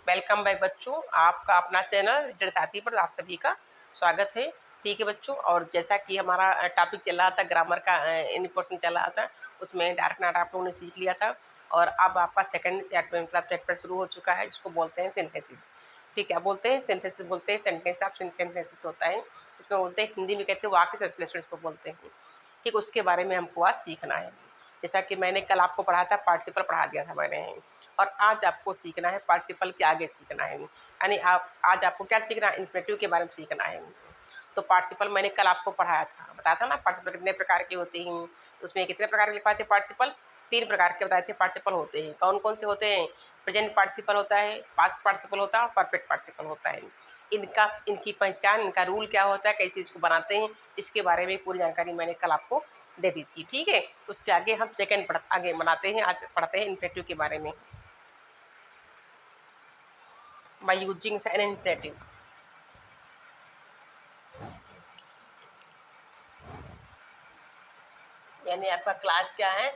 Welcome back बच्चों, आपका अपना चैनल रीडर साथी पर आप सभी का स्वागत है। ठीक है बच्चों, और जैसा कि हमारा टॉपिक चल रहा था ग्रामर का, इन पोर्शन चल रहा था, उसमें डार्क नाट आप लोगों ने सीख लिया था और अब आपका सेकंड मतलब चैप्टर शुरू हो चुका है, जिसको बोलते हैं सिंथेसिस। ठीक है, क्या बोलते हैं? सिंथेसिस बोलते हैं। सेंटेंस ऑफ सिंथेसिस होता है, इसमें बोलते हैं, हिंदी में कहते हैं वाक्य संश्लेषण इसको बोलते हैं। ठीक, उसके बारे में हमको आज सीखना है। जैसा कि मैंने कल आपको पढ़ा था, पार्टिसिपल पढ़ा दिया था मैंने, और आज आपको सीखना है पार्टिसिपल के आगे सीखना है, यानी आप आज आपको क्या सीखना है? इंफिनिटिव के बारे में सीखना है। तो पार्टिसिपल मैंने कल आपको पढ़ाया था, बताया था ना पार्टिसिपल कितने प्रकार के होते हैं। तो उसमें कितने प्रकार के लिखवाए थे पार्टिसिपल? 3 प्रकार के बताए थे पार्टिसिपल होते हैं। कौन कौन से होते हैं? प्रेजेंट पार्टिसिपल होता है, पास्ट पार्टिसिपल होता है और परफेक्ट पार्टिसिपल होता है। इनकी पहचान, इनका रूल क्या होता है, कैसे इसको बनाते हैं, इसके बारे में पूरी जानकारी मैंने कल आपको दे दी थी। ठीक है, उसके आगे हम सेकंड आगे बनाते हैं, आज पढ़ते हैं इंफिनिटिव के बारे में। by using an infinitive। यानी आपका क्लास क्या है?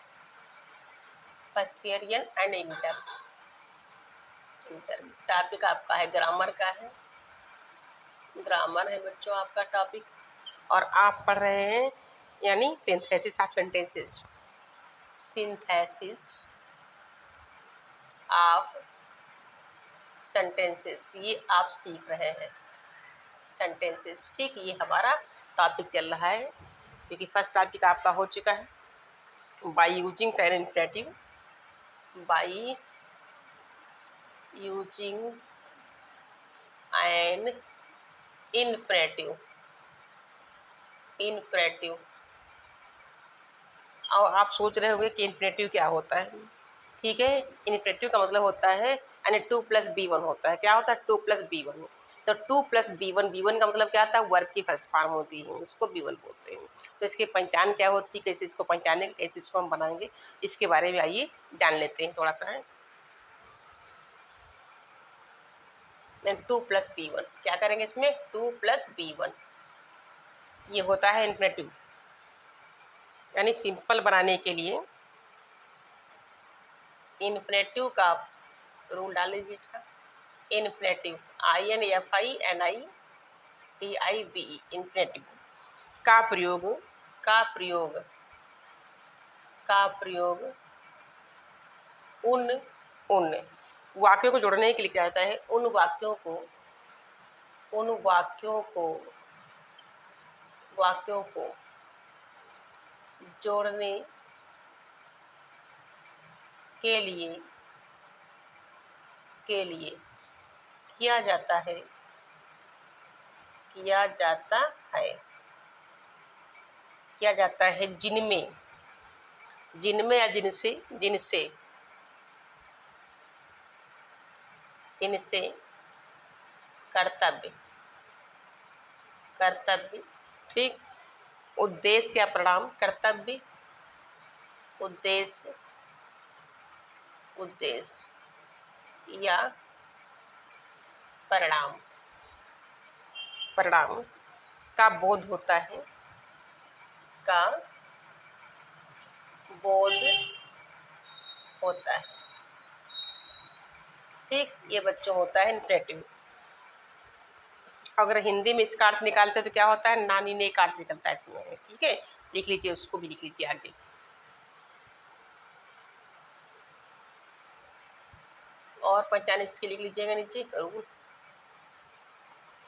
First year and inter. Topic आपका है ग्रामर का है, ग्रामर है बच्चों आपका टॉपिक, और आप पढ़ रहे हैं यानी synthesis of sentences. Synthesis of sentences, ये आप सीख रहे हैं सेंटेंसेस। ठीक, ये हमारा टॉपिक चल रहा है, क्योंकि फर्स्ट टॉपिक आपका हो चुका है by using an infinitive. By using an infinitive. Infinitive, और आप सोच रहे होंगे कि इनफिनिटिव क्या होता है। ठीक है, इनफिनिटिव का मतलब होता है यानी 2 + B1 होता है। क्या होता है? 2 + B1। तो 2 + B1, B1 का मतलब क्या होता है? वर्ब की फर्स्ट फॉर्म होती है, उसको B1 बोलते हैं। तो इसकी पहचान क्या होती है, कैसे इसको पहचानेंगे, कैसे इसको हम बनाएंगे, इसके बारे में आइए जान लेते हैं थोड़ा सा। 2 + B1 क्या करेंगे इसमें? 2 + B1, ये होता है इनफिनिटिव। यानी सिंपल बनाने के लिए इनफिनिटिव का रूल डाल लीजिए इसका। इनफिनिटिव, INFINITIVE, इनफिनिटिव का प्रयोग, का प्रयोग, का प्रयोग उन वाक्यों को जोड़ने के लिए किया जाता है। उन वाक्यों को जोड़ने के लिए किया जाता है, जिनमें या जिनसे कर्तव्य, ठीक, उद्देश्य या परिणाम, कर्तव्य, उद्देश्य या परिणाम का बोध होता है, ठीक, ये बच्चों होता है इनफिनिटिव। अगर हिंदी में इसका अर्थ निकालते हैं तो क्या होता है? नानी ने का अर्थ निकलता है इसमें। ठीक है, लिख लीजिए, उसको भी लिख लीजिए आगे। और पहचान इसकी लिख लीजिएगा नीचे जरूर।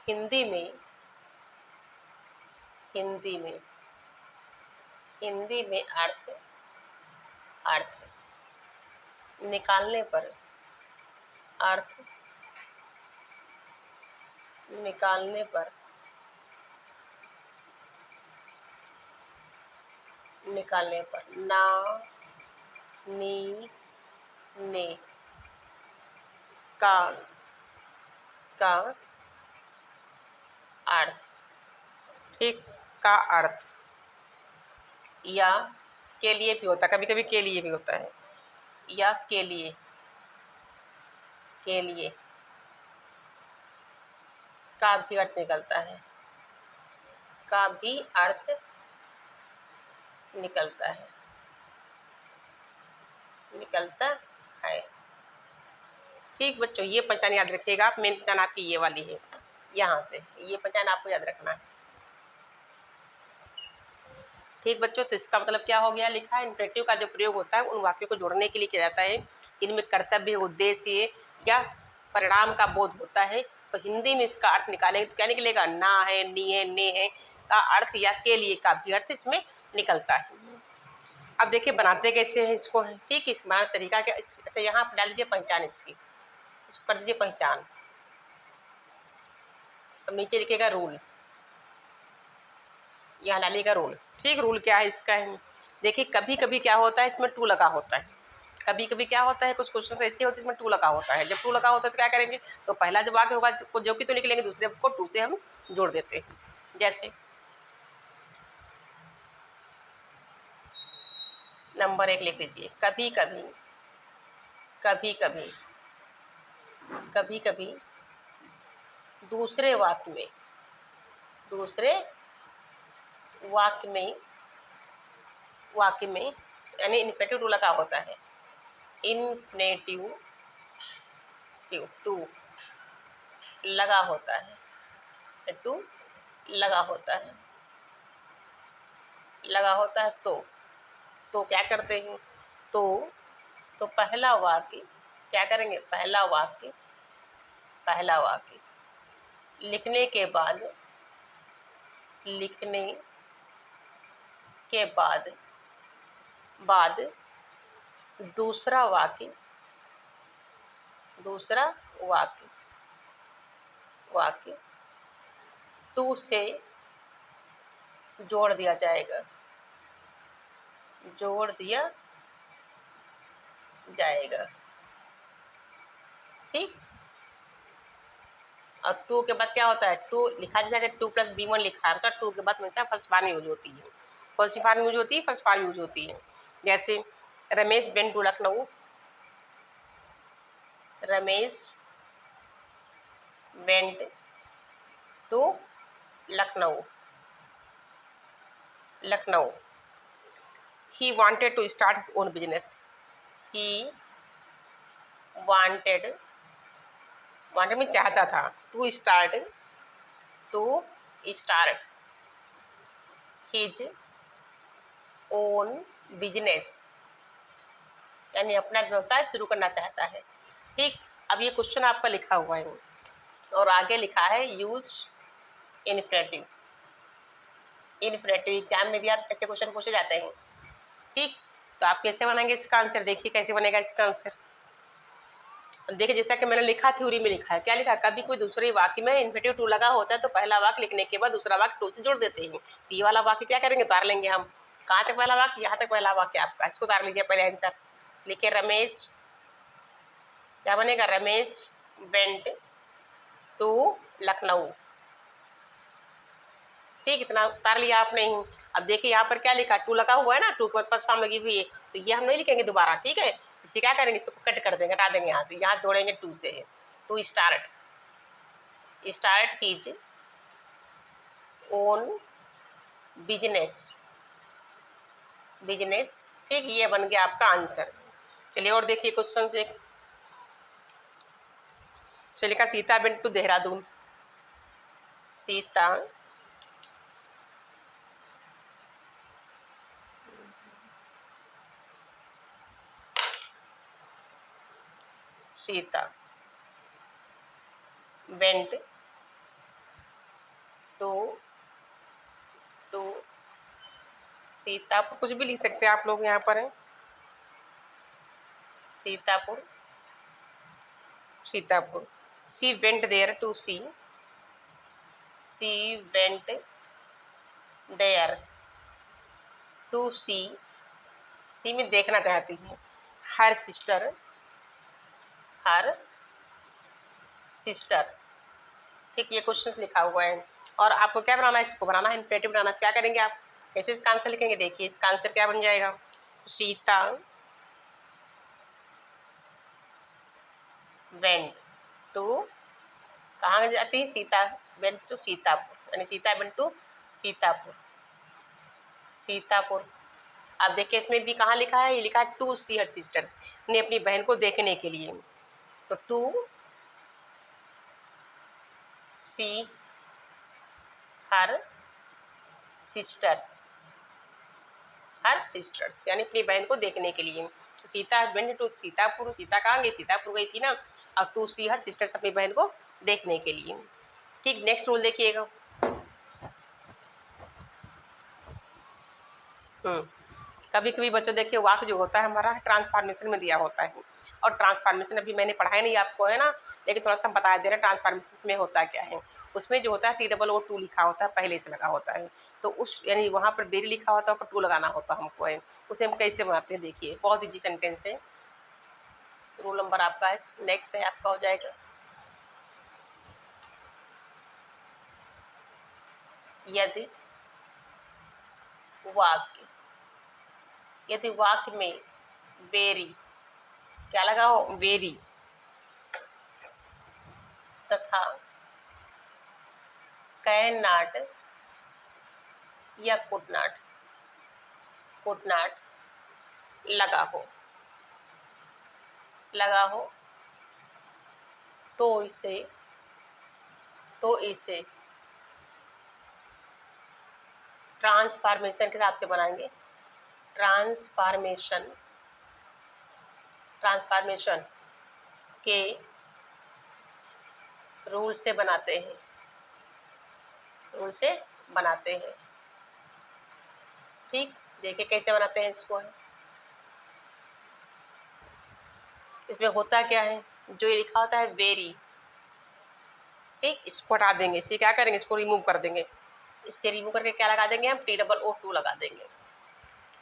हिंदी में अर्थ निकालने पर, ना, नी, ने का अर्थ, ठीक, का अर्थ, या के लिए भी होता है, कभी कभी के लिए भी होता है, या के लिए का भी अर्थ निकलता है, निकलता है। ठीक बच्चों, ये पहचान याद रखिएगा आप। मेन पहचान आपकी ये वाली है, यहाँ से ये पहचान आपको याद रखना है। ठीक बच्चों, तो इसका मतलब क्या हो गया, लिखा है इम्परेटिव का जो प्रयोग होता है उन वाक्यों को जोड़ने के लिए किया जाता है। इनमें कर्तव्य, उद्देश्य या परिणाम का बोध होता है। तो हिंदी में इसका अर्थ निकालेंगे तो क्या निकलेगा, ना है, नी है, ने है का अर्थ या के लिए का भी अर्थ इसमें निकलता है। अब देखिए बनाते कैसे हैं इसको है, ठीक है। इस बनाने तरीका क्या, अच्छा यहाँ पर डाल दीजिए पहचान इसकी, इसको कर दीजिए पहचान। अब नीचे लिखेगा रूल, यहाँ डालिएगा रूल। ठीक, रूल क्या है इसका है, देखिए कभी कभी क्या होता है इसमें टू लगा होता है, कभी कभी क्या होता है कुछ क्वेश्चन ऐसे होते हैं इसमें टू लगा होता है। जब टू लगा होता है तो क्या करेंगे, तो पहला जो वाक्य होगा जो कि तो निकलेंगे, दूसरे को टू से हम जोड़ देते हैं। जैसे नंबर 1 लिख लीजिए, कभी कभी, कभी कभी, कभी कभी दूसरे वाक्य में, दूसरे वाक्य में, वाक्य में यानी इन्फिनेटिव टू लगा होता है, इन्फिनेटिव टू लगा होता है, टू लगा होता है, लगा होता है। तो क्या करते हैं, तो पहला वाक्य क्या करेंगे, पहला वाक्य, पहला वाक्य लिखने के बाद, लिखने के बाद, बाद दूसरा वाक्य, दूसरा वाक्य, वाक्य टू से जोड़ दिया जाएगा, जोड़ दिया जाएगा। ठीक, और टू के बाद क्या होता है, टू लिखा जाएगा, टू प्लस B1 लिखा है, मतलब टू के बाद हमेशा फर्स्ट फॉर्म यूज होती है। कौन सी फॉर्म यूज होती है, फर्स्ट फॉर्म यूज होती है। जैसे Ramesh went to Lucknow, Ramesh went to Lucknow, Lucknow. He wanted to start his own business. He wanted, wanted में चाहता था, to start, to start his own business, यानी अपना व्यवसाय शुरू करना चाहता है। ठीक, अब ये क्वेश्चन आपका लिखा हुआ है और आगे लिखा है यूज इन्फिनेटिव। इन्फिनेटिव एग्जाम में भी आप ऐसे क्वेश्चन पूछे जाते हैं। ठीक, तो आप कैसे बनाएंगे इसका आंसर, देखिए कैसे बनेगा इसका आंसर। देखिए जैसा कि मैंने लिखा, थ्योरी में लिखा है, क्या लिखा, कभी कोई दूसरे वाक्य में इन्फिनेटिव टू लगा होता है तो पहला वाक्य लिखने के बाद दूसरा वाक्य टू से जोड़ देते हैं। ये वाला वाक्य क्या करेंगे, उतार लेंगे हम। कहाँ तक पहला वाक्य, यहाँ तक पहला वाक्य आपका, इसको उतार लीजिए पहले आंसर। लिखे रमेश, क्या बनेगा, रमेश वेंट टू लखनऊ। ठीक, इतना उतार लिया आपने ही। अब देखिए यहाँ पर क्या लिखा, टू लगा हुआ है ना, टू के बाद फर्स्ट फॉर्म लगी हुई है, तो ये हम नहीं लिखेंगे दोबारा। ठीक है, इसे क्या करेंगे, इसको कट कर देंगे, हटा देंगे यहाँ से, यहाँ जोड़ेंगे टू से है। To start, start his own business, business. ठीक, ये बन गया आपका आंसर। चलिए और देखिए क्वेश्चन से लिखा, Sita went to Dehradun, Sita Sita went to Sitapur, कुछ भी लिख सकते हैं आप लोग यहाँ पर है, Sitapur, Sitapur. She went there to see, she went there to see में देखना चाहती हूँ, हर सिस्टर, हर सिस्टर। ठीक, ये क्वेश्चन लिखा हुआ है और आपको क्या बनाना है, इसको बनाना है इन्फिनेटिव बनाना। क्या करेंगे आप, कैसे इसका आंसर लिखेंगे, देखिए इसका आंसर क्या बन जाएगा, सीता वेंट टू, कहाँ जाती है, सीता वेंट टू सीतापुर, यानी सीता वेंट टू सीतापुर, सीतापुर। अब देखिए इसमें भी कहाँ लिखा है, ये लिखा है टू सी हर सिस्टर्स, ने अपनी बहन को देखने के लिए। तो to see her sister, her sisters यानी अपनी बहन को देखने के लिए। तो सीता वेंट टू सीतापुर, सीता कहाँ गई, सीतापुर गई थी ना। अब टू सी हर सिस्टर्स, अपनी बहन को देखने के लिए। ठीक, नेक्स्ट रूल देखिएगा। कभी कभी बच्चों देखिए वाक्य जो होता है हमारा ट्रांसफॉर्मेशन में दिया होता है, और ट्रांसफॉर्मेशन अभी मैंने पढ़ाया नहीं आपको है ना, लेकिन थोड़ा सा बता दे रहे हैं ट्रांसफॉर्मेशन में होता क्या है। उसमें जो होता है TOO लिखा होता है, पहले से लगा होता है, तो उस यानी वहाँ पर बेरी लिखा होता है, ऊपर टू लगाना होता है हमको है। उसे हम कैसे बनाते हैं देखिए, बहुत ईजी सेंटेंस है। रूल नंबर आपका है, नेक्स्ट है आपका हो जाएगा, यदि वाक्य, यदि वाक्य में वेरी, क्या लगा हो, वेरी तथा कैन नॉट या कुड नॉट लगा हो, तो इसे ट्रांसफॉर्मेशन के हिसाब से बनाएंगे। ट्रांसफॉर्मेशन के रूल से बनाते हैं। ठीक, देखिए कैसे बनाते हैं इसको। इसमें होता क्या है, जो ये लिखा होता है वेरी, ठीक, इसको हटा देंगे, इसे क्या करेंगे, इसको रिमूव कर देंगे। इससे रिमूव करके क्या लगा देंगे हम, TOO लगा देंगे।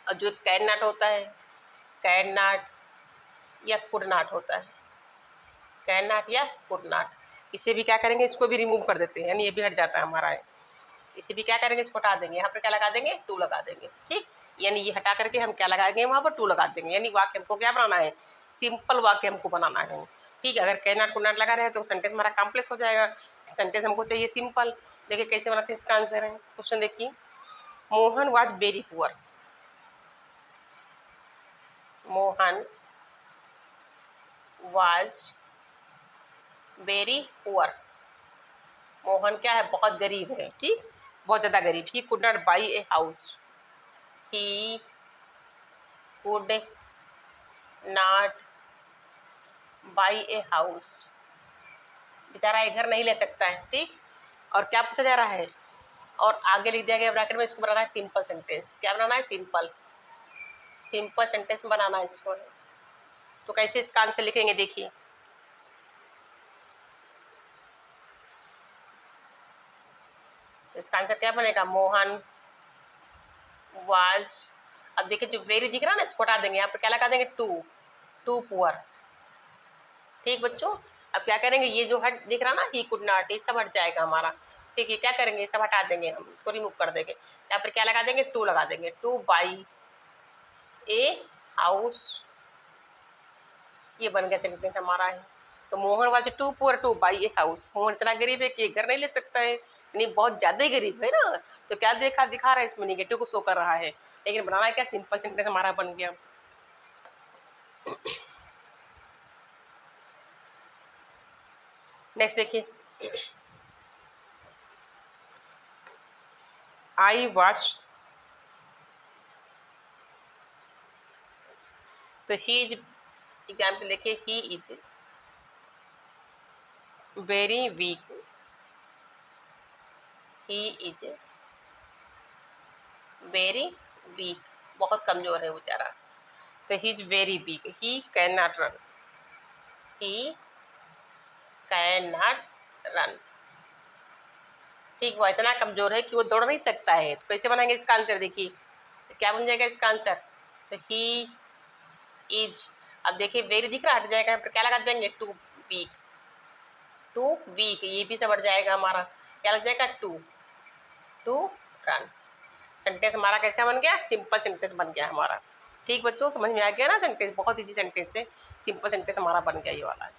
और जो कैन नॉट होता है, कैन नॉट या कुड नॉट होता है, कैन नॉट या कुड नॉट, इसे भी क्या करेंगे, इसको भी रिमूव कर देते हैं, यानी ये भी हट जाता है हमारा है। इसे भी क्या करेंगे, इसको हटा देंगे, यहाँ पर क्या लगा देंगे, टू लगा देंगे। ठीक, यानी ये हटा करके हम क्या लगाएंगे, वहाँ पर टू लगा देंगे, यानी वाक्य हमको क्या बनाना है, सिंपल वाक्य हमको बनाना है। ठीक है, अगर कैन नॉट कुड नॉट लगा रहे तो सेंटेंस हमारा कॉम्प्लेक्स हो जाएगा, सेंटेंस हमको चाहिए सिंपल। देखिए कैसे बनाते हैं, इसका आंसर है, क्वेश्चन देखिए, Mohan was very poor, Mohan was very poor, Mohan क्या है, बहुत गरीब है, ठीक, बहुत ज्यादा गरीब। He could not by a house, he could not by a house, बेचारा ये घर नहीं ले सकता है। ठीक, और क्या पूछा जा रहा है, और आगे लिख दिया गया ब्रैकेट में, इसको बनाना है सिंपल सेंटेंस। क्या बनाना है, सिंपल सेंटेंस बनाना है इसको। तो कैसे इसका आंसर लिखेंगे देखिए, तो इसका आंसर क्या बनेगा, मोहन वाज, अब देखिए जो वेरी दिख रहा है ना, इसको हटा देंगे, यहाँ पर क्या लगा देंगे, टू पुअर। ठीक बच्चों, अब क्या करेंगे, ये जो हट दिख रहा ना, ही कुड नॉट, ये सब हट जाएगा हमारा। ठीक है, क्या करेंगे, ये सब हटा देंगे हम, इसको रिमूव कर देंगे, यहाँ पर क्या लगा देंगे, टू लगा देंगे, टू बाई ए हाउस, ये बन गया सेंटेंस हमारा है। तो Mohan was too poor to buy a house, Mohan इतना गरीब है कि घर नहीं ले सकता है, यानी बहुत ज्यादा ही गरीब है ना। तो क्या दिखा रहा है, इसमें निगेटिव को शो कर रहा है, लेकिन बनाना क्या, सिंपल सेंटेंस हमारा बन गया। नेक्स्ट देखिए, आई वॉश, तो ही इज, एग्जाम्पल देखिए, he is very weak, he is very weak, बहुत कमजोर है बेचारा। तो he is very weak, he can not run, he can not run, ठीक, वो इतना कमजोर है कि वो दौड़ नहीं सकता है। तो कैसे बनाएंगे इसका आंसर देखिए, तो क्या बन जाएगा इसका आंसर, तो ही इज, अब देखिए वेरी दिख रहा, हट जाएगा, यहाँ पर क्या लगा देंगे, टू वीक, ये भी सब हट जाएगा हमारा, क्या लग जाएगा, टू रन। सेंटेंस हमारा कैसा बन गया, सिंपल सेंटेंस बन गया हमारा। ठीक बच्चों, समझ में आ गया ना, सेंटेंस बहुत इजी सेंटेंस है, सिंपल सेंटेंस हमारा बन गया ये वाला।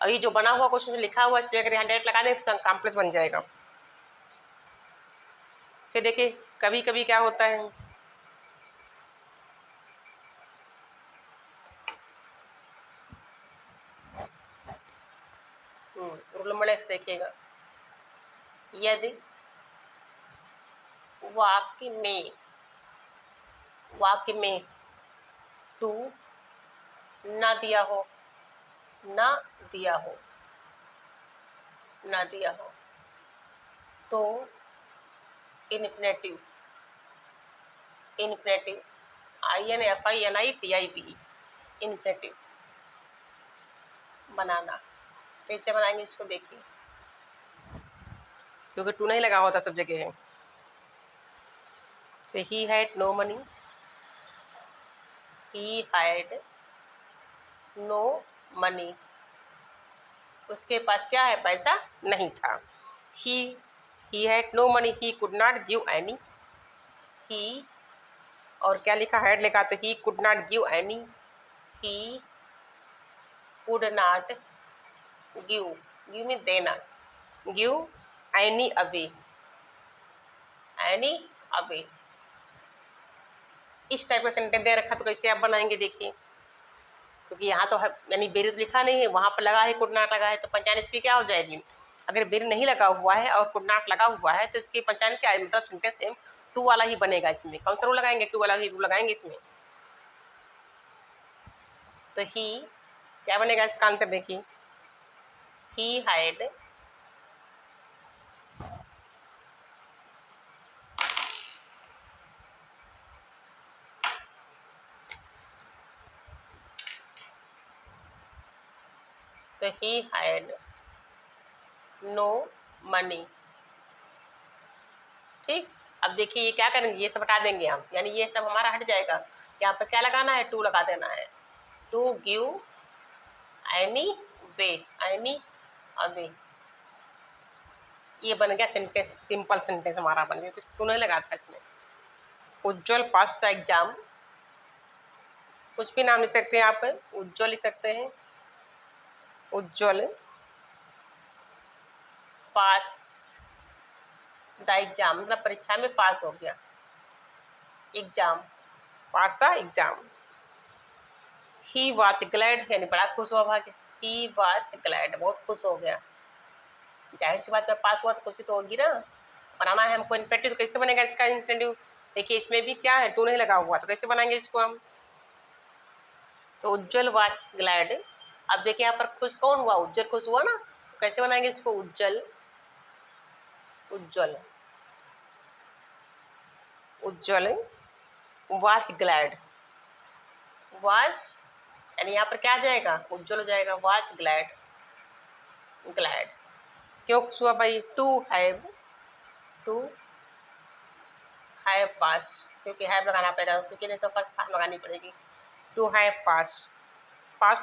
अभी जो बना हुआ क्वेश्चन जो लिखा हुआ, इसमें अगर 100 लगा दें तो कॉम्प्लेक्स बन जाएगा। फिर देखिए कभी कभी क्या होता है, रूल नंबर नेक्स्ट देखिएगा, यदि वाक्य में टू न दिया हो, तो इन्फिनेटिव INFINITIV इन्फिनेटिव बनाना। कैसे बनाएंगे इसको देखिए, क्योंकि टू नहीं लगा होता सब जगह है। से ही हैड नो मनी, उसके पास क्या है, पैसा नहीं था। he had no money, he could not give any, he और क्या लिखा, had लिखा तो he could not give any, he could not give में देना, give any away, इस टाइप का सेंटेंस दे रखा तो कैसे आप बनाएंगे देखिए, क्योंकि यहाँ तो यानी वेरी तो लिखा नहीं है, वहां पर लगा है कुड नॉट लगा है, तो पंचायत इसकी क्या हो जाएगी। अगर वेरी नहीं लगा हुआ है और कुड नॉट लगा हुआ है तो इसकी पंचायत क्या है, मतलब सेंटेंस सेम टू वाला ही बनेगा। इसमें कौन सा रूल लगाएंगे, टू वाला ही रूल लगाएंगे इसमें। तो ही क्या बनेगा इसका आंसर देखिए, ही हैड नो मनी। ठीक, अब देखिए ये क्या करेंगे, ये सब हटा देंगे हम, यानी ये सब हमारा हट जाएगा। यहाँ पर क्या लगाना है, टू लगा देना है, टू गिव एनी अवे। ये बन गया सेंटेंस, सिंपल सेंटेंस हमारा बन गया, कुछ टू नहीं लगा था इसमें। उज्जवल पास द एग्जाम, कुछ भी नाम लिख सकते हैं आप, उज्जवल लिख सकते हैं, उज्जवल पास द एग्जाम, मतलब परीक्षा में पास हो गया, exam pass the exam. He was glad, यानी बड़ा खुश हुआ भाग्य, ही वॉज ग्लैड, बहुत खुश हो गया। जाहिर सी बात है, पास हुआ तो खुशी तो होगी ना। बनाना है हमको इन्फिनेटिव, तो कैसे बनेगा इसका इन्फिनेटिव, देखिए इसमें भी क्या है, टू नहीं लगा हुआ, तो कैसे बनाएंगे इसको हम। तो उज्जवल वॉज ग्लैड, अब देखिए यहाँ पर खुश कौन हुआ, उज्जवल खुश हुआ ना, तो कैसे बनाएंगे इसको, उज्जवल वॉज ग्लैड, वॉज यानी यहाँ पर क्या आ जाएगा, उज्जवल हो जाएगा, वॉज ग्लैड। क्यों खुश हुआ भाई, टू हैव पास, क्योंकि हैव लगाना पड़ेगा, क्योंकि नहीं तो फर्स्ट फॉर्म लगानी पड़ेगी। To have pass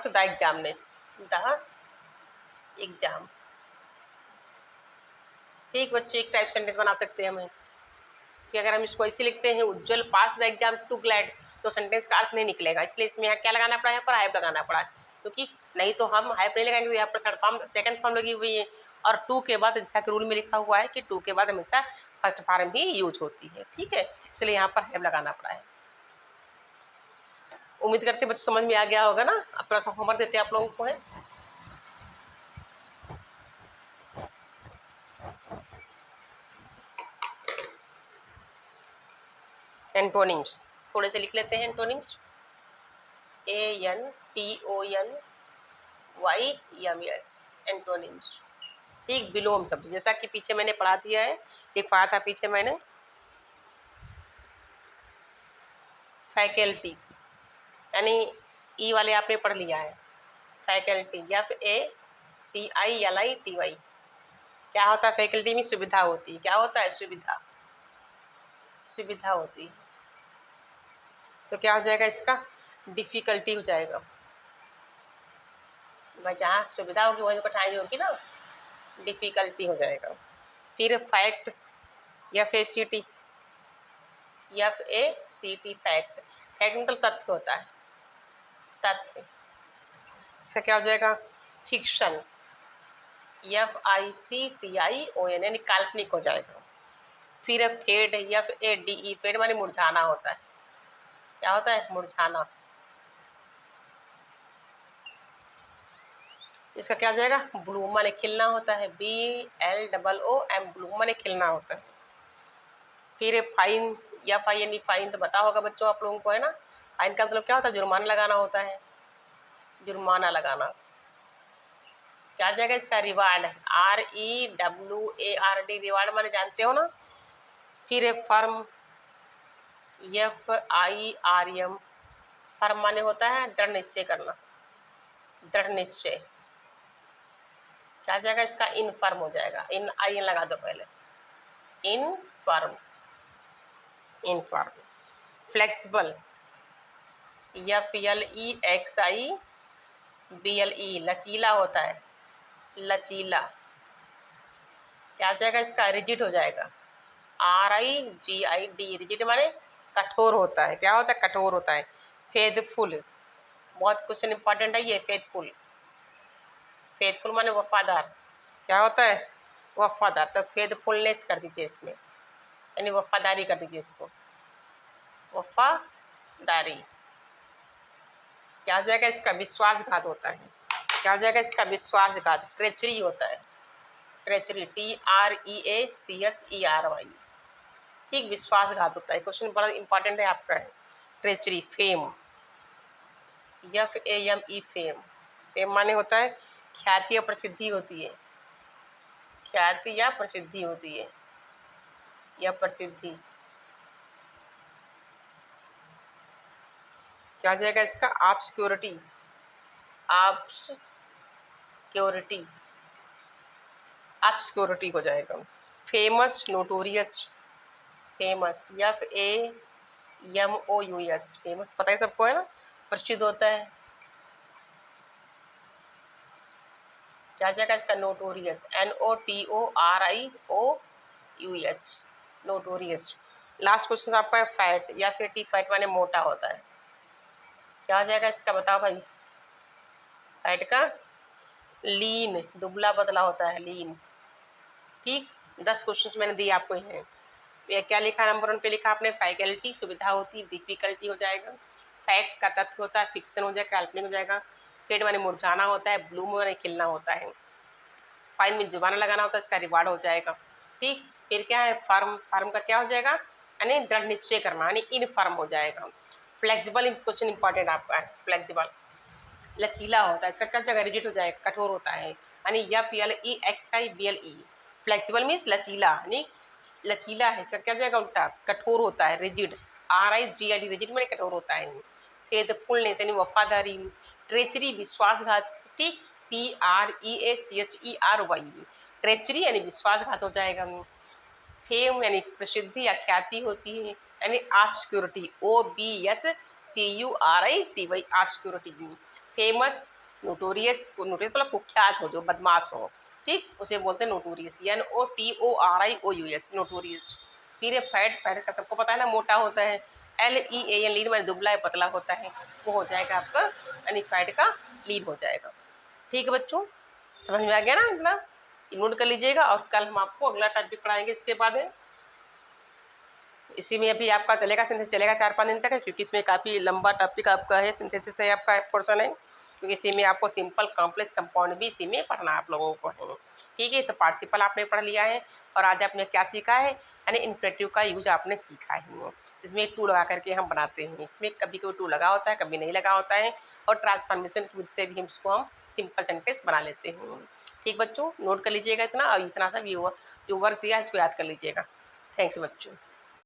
the exam. ठीक बच्चों, एक टाइप सेंटेंस बना सकते हैं हम कि अगर हम इसको ऐसे लिखते हैं, उज्जवल पास द एग्जाम टू ग्लैड, तो सेंटेंस का अर्थ नहीं निकलेगा, इसलिए इसमें यहाँ क्या लगाना पड़ा, यहाँ पर हैव लगाना पड़ा, क्योंकि नहीं तो हम हैव नहीं लगाएंगे, तो यहाँ पर थर्ड फॉर्म सेकंड फॉर्म लगी हुई है, और टू के बाद जैसा कि रूल में लिखा हुआ है कि टू के बाद हमेशा फर्स्ट फॉर्म ही यूज होती है। ठीक है, इसलिए यहाँ पर हैव लगाना पड़ा है। उम्मीद करते बच्चों समझ में आ गया होगा ना। अब थोड़ा सा होमवर्क देते हैं आप लोगों को है, एंटोनिम्स थोड़े से लिख लेते हैं। Antonyms ANTONYMS, antonyms. ठीक, विलोम शब्द, जैसा कि पीछे मैंने पढ़ा दिया है, एक पढ़ा था पीछे मैंने, फैकल्टी, यानी ई वाले आपने पढ़ लिया है, फैकल्टी FACILITY। क्या होता है फैकल्टी में, सुविधा होती है, क्या होता है, सुविधा होती है, तो क्या हो जाएगा इसका, डिफिकल्टी हो जाएगा, भाई जहाँ सुविधा होगी वहीं कठिनाई होगी ना, डिफिकल्टी हो जाएगा। फिर फैक्ट FACT, फैक्ट, फैक्ट मतलब तथ्य होता है, तथ्य। इसका क्या हो जाएगा, फिक्शन FICTION, यानी काल्पनिक हो जाएगा। फिर फेड FADE, फेड माने मुरझाना होता है, क्या होता है, मुरझाना। इसका क्या हो जाएगा, ब्लूम माने खिलना होता है, BLOOM ब्लूम माने खिलना होता है। फिर फाइन, या फाइन फाइन तो पता होगा बच्चों आप लोगों को, है ना। फाइन का मतलब क्या होता है, जुर्माना लगाना होता है, जुर्माना लगाना। क्या जाएगा इसका, रिवार्ड, REWARD, रिवार्ड माने जानते हो ना। फिर फर्म, FIRM, फर्म माने होता है दृढ़ निश्चय करना, दृढ़ निश्चय। क्या जाएगा इसका, इनफर्म हो जाएगा, IN लगा दो पहले, इनफर्म, इनफर्म। फ्लेक्सिबल, FLEXIBLE, लचीला होता है, लचीला। क्या हो जाएगा इसका, रिजिड हो जाएगा, RIGID, रिजिड माने कठोर होता है। क्या होता है, कठोर होता है। फेथफुल, बहुत क्वेश्चन इंपॉर्टेंट है ये, फेथफुल, फेथफुल माने वफादार। क्या होता है, वफादार, तो फेथफुलनेस कर दीजिए इसमें, यानी वफादारी कर दीजिए इसको, वफादारी। क्या हो जाएगा इसका, विश्वासघात होता है। क्या हो जाएगा इसका, विश्वासघात। ट्रेचरी होता है, ट्रेचरी, TREACHERY, ठीक, विश्वासघात होता है। क्वेश्चन बड़ा इंपॉर्टेंट है आपका है। Treachery. Fame, FAME, fame, fame माने होता है ख्याति या प्रसिद्धि होती है, ख्याति या प्रसिद्धि होती है, या प्रसिद्धि। क्या हो जाएगा इसका, ऑब्सक्योरिटी, ऑब्सक्योरिटी, ऑब्सक्योरिटी हो जाएगा। Famous, notorious, famous, FAMOUS, famous पता है सबको, है ना, प्रसिद्ध होता है। क्या जाएगा इसका, notorious, NOTORIOUS, notorious. Last question आपका है फैट, या फिर टी फैट माने मोटा होता है। क्या हो जाएगा इसका, बताओ भाई। फैट का, लीन, दुबला पतला होता है, लीन, ठीक। 10 क्वेश्चन मैंने दिए आपको हैं। ये क्या लिखा, नंबर 1 पे लिखा आपने, फैकल्टी, सुविधा होती है, डिफिकल्टी हो जाएगा। फैक्ट का तथ्य होता है, फिक्शन हो जाएगा, काल्पनिक हो जाएगा। फेड माने मुरझाना होता है, ब्लूम माने खिलना होता है। फाइन में जुर्माना लगाना होता है, इसका रिवार्ड हो जाएगा, ठीक। फिर क्या है, फर्म, फर्म का क्या हो जाएगा, यानी दृढ़ निश्चय करना, यानी इनफर्म हो जाएगा। फ्लेक्सिबल, क्वेश्चन इंपॉर्टेंट आपका है, फ्लेक्सिबल, लचीला होता है, इसका क्या जगह, रिजिड हो जाएगा, कठोर होता है, यानी FLEXIBLE, फ्लेक्सिबल मीन्स लचीला, यानी लचीला है, इसका क्या जाएगा उल्टा, कठोर होता है, रिजिड, RIGID, रिजिड में कठोर होता है। फेथफुलनेस यानी वफादारी। ट्रेचरी, विश्वासघात, ठीक, TREACHERY, ट्रेचरी यानी विश्वासघात हो जाएगा। फेम यानी प्रसिद्धि या ख्याति होती है, यानी obscurity, OBSCURITY, obscurity. Famous, notorious, notorious मतलब कुख्यात हो, जो बदमाश हो, ठीक, उसे बोलते हैं नोटोरियस, NOTORIOUS, नोटोरियस। फिर ये फैट, फैट का सबको पता है ना, मोटा होता है। LEAN, लीन में दुबला है, पतला होता है, वो हो जाएगा आपका, यानी फैट का लीन हो जाएगा। ठीक है बच्चों, समझ में आ गया ना, इतना नोट कर लीजिएगा, और कल हम आपको अगला टॉपिक पढ़ाएंगे इसके बाद है। इसी में अभी आपका चलेगा, सिंथेसिस चलेगा 4-5 दिन तक है, क्योंकि इसमें काफ़ी लंबा टॉपिक आपका है, सिंथेसिस है आपका पोर्शन है, क्योंकि इसी में आपको सिंपल, कॉम्प्लेक्स, कंपाउंड भी इसी में पढ़ना आप लोगों को है, ठीक है। तो पार्टिसिपल आपने पढ़ लिया है, और आज आपने क्या सीखा है, यानी इन्फिनेटिव का यूज आपने सीखा है। इसमें एक टू लगा करके हम बनाते हैं, इसमें कभी कभी टू लगा होता है, कभी नहीं लगा होता है, और ट्रांसफॉर्मेशन की वजह से भी हम सिंपल सेंटेंस बना लेते हैं। ठीक बच्चों, नोट कर लीजिएगा इतना, और इतना सा जो वर्क दिया है इसको याद कर लीजिएगा। थैंक्स बच्चों।